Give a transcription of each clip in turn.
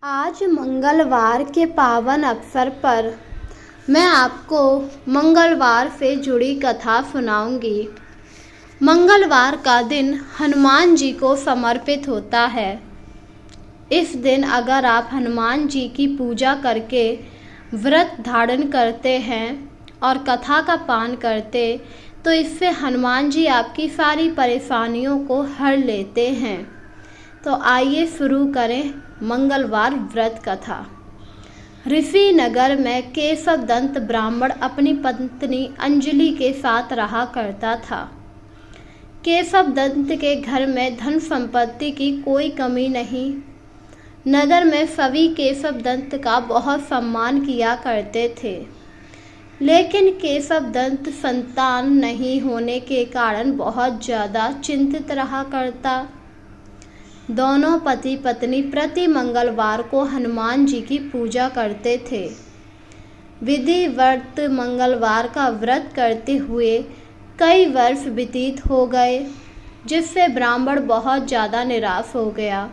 आज मंगलवार के पावन अवसर पर मैं आपको मंगलवार से जुड़ी कथा सुनाऊंगी। मंगलवार का दिन हनुमान जी को समर्पित होता है। इस दिन अगर आप हनुमान जी की पूजा करके व्रत धारण करते हैं और कथा का पान करते तो इससे हनुमान जी आपकी सारी परेशानियों को हर लेते हैं। तो आइए शुरू करें मंगलवार व्रत कथा। ऋषि नगर में केशव दंत ब्राह्मण अपनी पत्नी अंजलि के साथ रहा करता था। केशव दंत के घर में धन संपत्ति की कोई कमी नहीं। नगर में सभी केशव दंत का बहुत सम्मान किया करते थे, लेकिन केशव दंत संतान नहीं होने के कारण बहुत ज़्यादा चिंतित रहा करता। दोनों पति पत्नी प्रति मंगलवार को हनुमान जी की पूजा करते थे। विधिवत मंगलवार का व्रत करते हुए कई वर्ष व्यतीत हो गए, जिससे ब्राह्मण बहुत ज़्यादा निराश हो गया,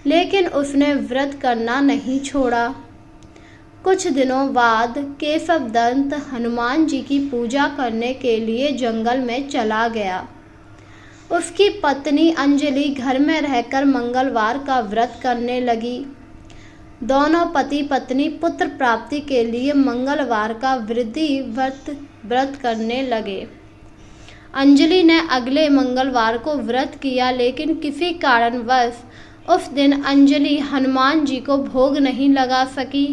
लेकिन उसने व्रत करना नहीं छोड़ा। कुछ दिनों बाद केशव दंत हनुमान जी की पूजा करने के लिए जंगल में चला गया। उसकी पत्नी अंजलि घर में रहकर मंगलवार का व्रत करने लगी। दोनों पति पत्नी पुत्र प्राप्ति के लिए मंगलवार का विधिवत व्रत करने लगे। अंजलि ने अगले मंगलवार को व्रत किया, लेकिन किसी कारणवश उस दिन अंजलि हनुमान जी को भोग नहीं लगा सकी।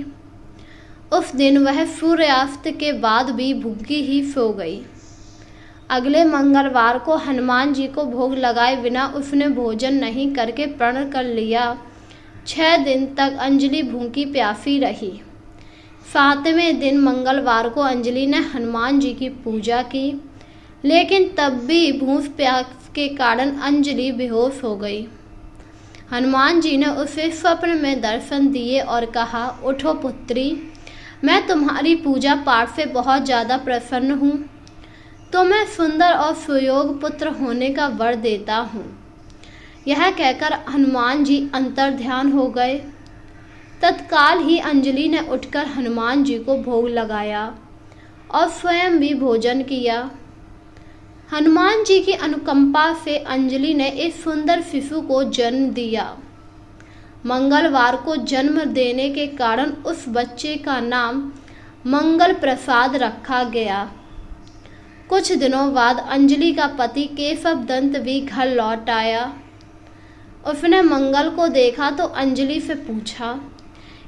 उस दिन वह सूर्यास्त के बाद भी भूखी ही सो गई। अगले मंगलवार को हनुमान जी को भोग लगाए बिना उसने भोजन नहीं करके प्रण कर लिया। 6 दिन तक अंजलि भूखी प्यासी रही। 7वें दिन मंगलवार को अंजलि ने हनुमान जी की पूजा की, लेकिन तब भी भूख प्यास के कारण अंजलि बेहोश हो गई। हनुमान जी ने उसे स्वप्न में दर्शन दिए और कहा, उठो पुत्री, मैं तुम्हारी पूजा पाठ से बहुत ज़्यादा प्रसन्न हूँ। तो मैं सुंदर और सुयोग पुत्र होने का वर देता हूँ। यह कहकर हनुमान जी अंतर्ध्यान हो गए। तत्काल ही अंजलि ने उठकर हनुमान जी को भोग लगाया और स्वयं भी भोजन किया। हनुमान जी की अनुकंपा से अंजलि ने एक सुंदर शिशु को जन्म दिया। मंगलवार को जन्म देने के कारण उस बच्चे का नाम मंगल प्रसाद रखा गया। कुछ दिनों बाद अंजलि का पति केशव दंत भी घर लौट आया। उसने मंगल को देखा तो अंजलि से पूछा,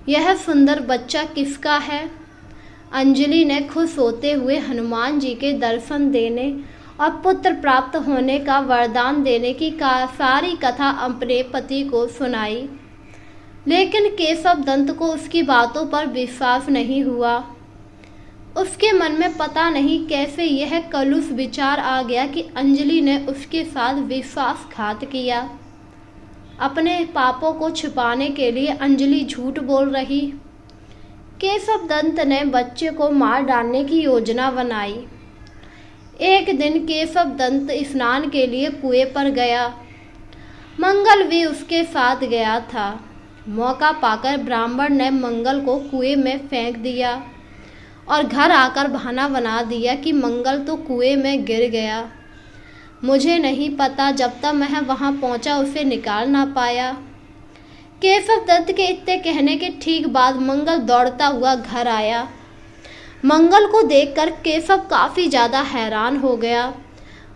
यह सुंदर बच्चा किसका है? अंजलि ने खुश होते हुए हनुमान जी के दर्शन देने और पुत्र प्राप्त होने का वरदान देने की सारी कथा अपने पति को सुनाई, लेकिन केशव दंत को उसकी बातों पर विश्वास नहीं हुआ। उसके मन में पता नहीं कैसे यह कलुष विचार आ गया कि अंजलि ने उसके साथ विश्वासघात किया। अपने पापों को छिपाने के लिए अंजलि झूठ बोल रही। केशव दंत ने बच्चे को मार डालने की योजना बनाई। एक दिन केशव दंत स्नान के लिए कुएं पर गया। मंगल भी उसके साथ गया था। मौका पाकर ब्राह्मण ने मंगल को कुएं में फेंक दिया और घर आकर बहाना बना दिया कि मंगल तो कुएं में गिर गया। मुझे नहीं पता, जब तक मैं वहां पहुंचा उसे निकाल ना पाया। केशव दत्त के इतने कहने के ठीक बाद मंगल दौड़ता हुआ घर आया। मंगल को देखकर केशव काफ़ी ज़्यादा हैरान हो गया।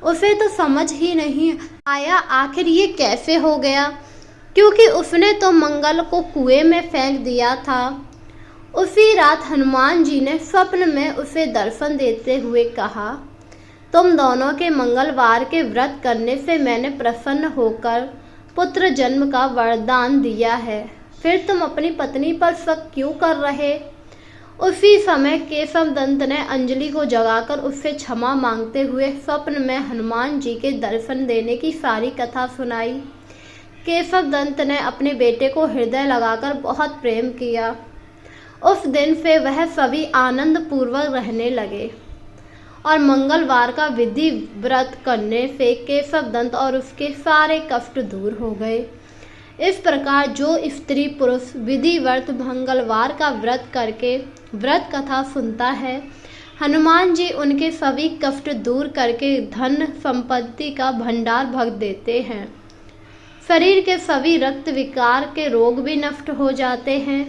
उसे तो समझ ही नहीं आया आखिर ये कैसे हो गया, क्योंकि उसने तो मंगल को कुएं में फेंक दिया था। उसी रात हनुमान जी ने स्वप्न में उसे दर्शन देते हुए कहा, तुम दोनों के मंगलवार के व्रत करने से मैंने प्रसन्न होकर पुत्र जन्म का वरदान दिया है, फिर तुम अपनी पत्नी पर शक क्यों कर रहे? उसी समय केशव दंत ने अंजलि को जगाकर उससे क्षमा मांगते हुए स्वप्न में हनुमान जी के दर्शन देने की सारी कथा सुनाई। केशव दंत ने अपने बेटे को हृदय लगाकर बहुत प्रेम किया। उस दिन से वह सभी आनंद पूर्वक रहने लगे और मंगलवार का विधि व्रत करने से केशव दंत और उसके सारे कष्ट दूर हो गए। इस प्रकार जो स्त्री पुरुष विधिवत मंगलवार का व्रत करके व्रत कथा सुनता है, हनुमान जी उनके सभी कष्ट दूर करके धन संपत्ति का भंडार भर देते हैं। शरीर के सभी रक्त विकार के रोग भी नष्ट हो जाते हैं।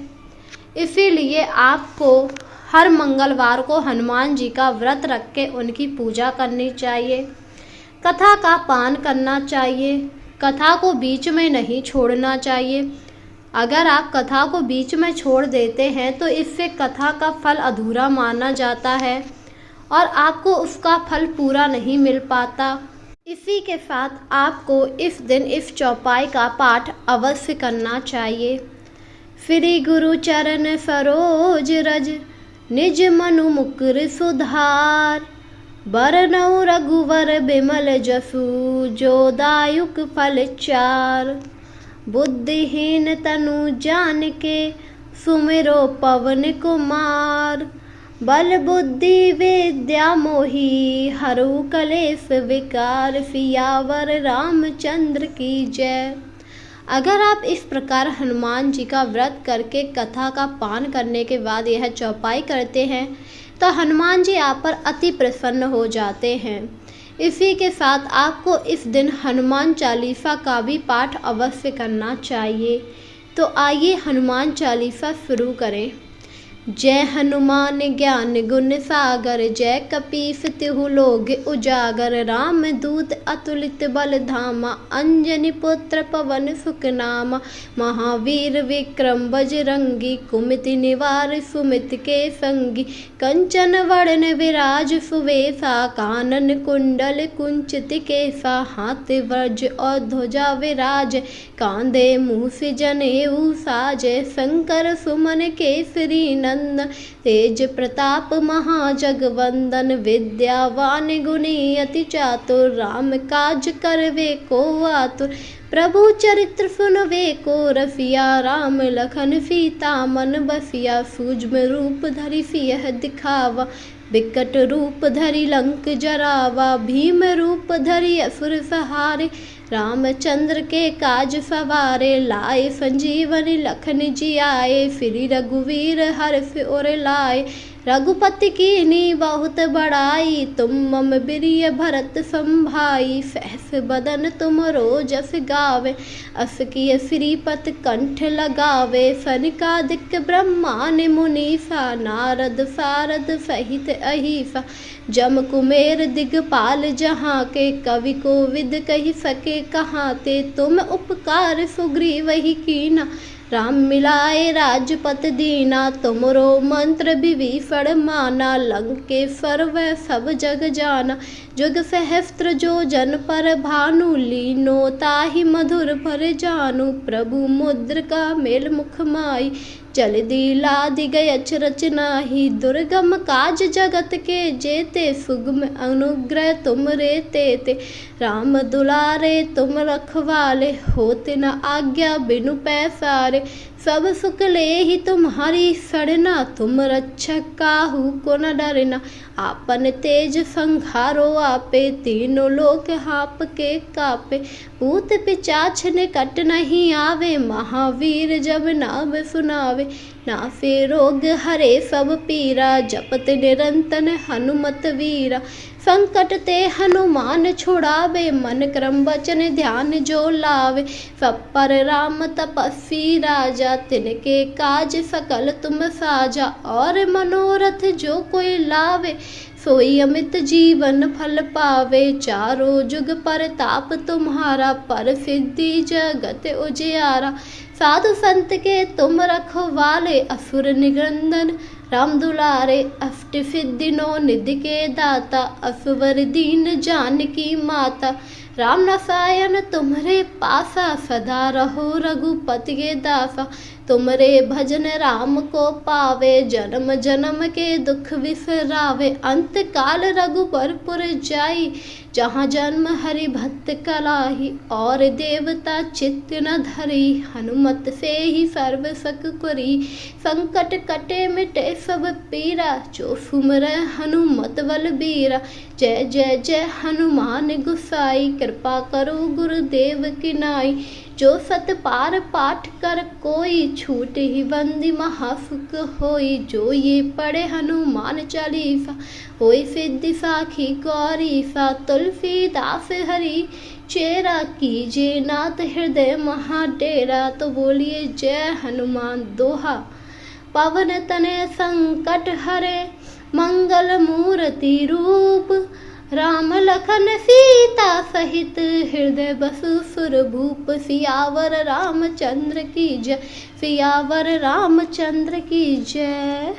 इसीलिए आपको हर मंगलवार को हनुमान जी का व्रत रख के उनकी पूजा करनी चाहिए, कथा का पान करना चाहिए, कथा को बीच में नहीं छोड़ना चाहिए। अगर आप कथा को बीच में छोड़ देते हैं तो इससे कथा का फल अधूरा माना जाता है और आपको उसका फल पूरा नहीं मिल पाता। इसी के साथ आपको इस दिन इस चौपाई का पाठ अवश्य करना चाहिए। श्री गुरु चरण सरोज रज निज मनु मुकुर सुधार, बरनउँ रघुवर बिमल जसु जो दायुक फल चार, बुद्धिहीन तनु जान के सुमिरो पवन कुमार, बल बुद्धि विद्या मोहि हरु कलेश विकार, सियावर रामचंद्र की जय। अगर आप इस प्रकार हनुमान जी का व्रत करके कथा का पान करने के बाद यह चौपाई करते हैं तो हनुमान जी आप पर अति प्रसन्न हो जाते हैं। इसी के साथ आपको इस दिन हनुमान चालीसा का भी पाठ अवश्य करना चाहिए। तो आइए हनुमान चालीसा शुरू करें। जय हनुमान ज्ञान गुण सागर, जय कपीस तिहु लोग उजागर, राम दूत अतुलित बल धामा, अंजनी पुत्र पवन सुख नामा, महावीर विक्रम बजरंगी, कुमति निवार सुमित के संगी, कंचन वरण विराज सुवेशा, कानन कुंडल कुंचित केसा, हाथ वज्र और ध्वजा विराज, कांधे मूस जनेऊ साजे, शंकर सुमन केसरी नंदन, तेज प्रताप महाजगवंदन, विद्यावान गुणी अति चातुर, राम काज करवे को आतुर, प्रभु चरित्र सुनवे को रसिया, राम लखन सीता मन बसिया, सूक्ष्म रूप धरि सियह दिखावा, विकट रूप धरि लंक जरावा, भीम रूप धरि असुर सहारे, रामचंद्र के काज सवारे, लाए संजीवनी लखन जियाए, श्री रघुवीर हर्ष उर लाए, रघुपति कीन्ही बहुत बड़ाई, तुम मम प्रिय भरत संभाई, सहस बदन तुमरो जस गावे, अस किय श्रीपत कंठ लगावे, सनकादिक ब्रह्मांड मुनीसा, नारद सारद सहित अहिसा, जम कुमेर दिगपाल जहाँ के, कवि कोविद कहि सके कहाँ ते, तुम उपकार सुग्रीव ही कीना, राम मिलाए राजपत दीना, तुमरो मंत्र विभीषण माना, लंकेश्वर वै सब जग जाना, जुग सहस्त्र जो जन पर भानु, लीनो ताहि मधुर फर जानु, प्रभु मुद्रिका मेल मुख माई, जल्दी लादि गय अचरज नाही, दुर्गम काज जगत के जेते, सुगम अनुग्रह तुम रे तेते, राम दुलारे तुम रखवाले, होते न आज्ञा बिनु पैसारे, सब सुख ले ही तुम्हारी सड़ना, तुम रक्षक काहू को न डरना, आपन तेज संघारो आपे, तीनों लोक हाप के कापे, भूत पिचाच निकट नहीं आवे, महावीर जब नाम सुनावे, नासे रोग हरे सब पीरा, जपत निरंतन हनुमत वीरा, संकट ते हनुमान छुड़ावे, मन क्रम वचन ध्यान जो लावे, सब पर राम तपस्वी राजा, तिनके काज सकल तुम साजा, और मनोरथ जो कोई लावे, सोई अमित जीवन फल पावे, चारों जुग परताप तुम्हारा, पर सिद्धि जगत उजियारा, साधु संत के तुम रखवाले, असुर निगंदन राम दुलारे, अष्ट सिद्धि नौ निधि के दाता, असवर दीन जानकी माता, राम रसायन तुम्हारे पासा, सदा रहो रघुपति के दासा, तुमरे भजन राम को पावे, जन्म जन्म के दुख विसरावे, अंत काल रघुबरपुर जाई, जहाँ जन्म हरि भक्त कलाही, और देवता चित्त न धरी, हनुमत से ही सर्व सक करी, संकट कटे मिटे सब पीरा, जो सुमर हनुमत बलबीरा, जय जय जय हनुमान गुसाई, कृपा करो गुरुदेव की नाई, जो सत पार पाठ कर कोई, छूट ही बंदी महाफुक होई। जो ये पढ़े हनुमान चालीसा, होई सिद्धि साखी गौरी सा। तुलसी दास हरि चेरा, कीजे नाथ हृदय महाडेरा। तो बोलिए जय हनुमान दोहा। पवन तनय संकट हरे, मंगल मूर्ति रूप। राम लखन सीता सहित, हृदय बसु सुरभूप। सियावर रामचंद्र की जय, सियावर रामचंद्र की जय।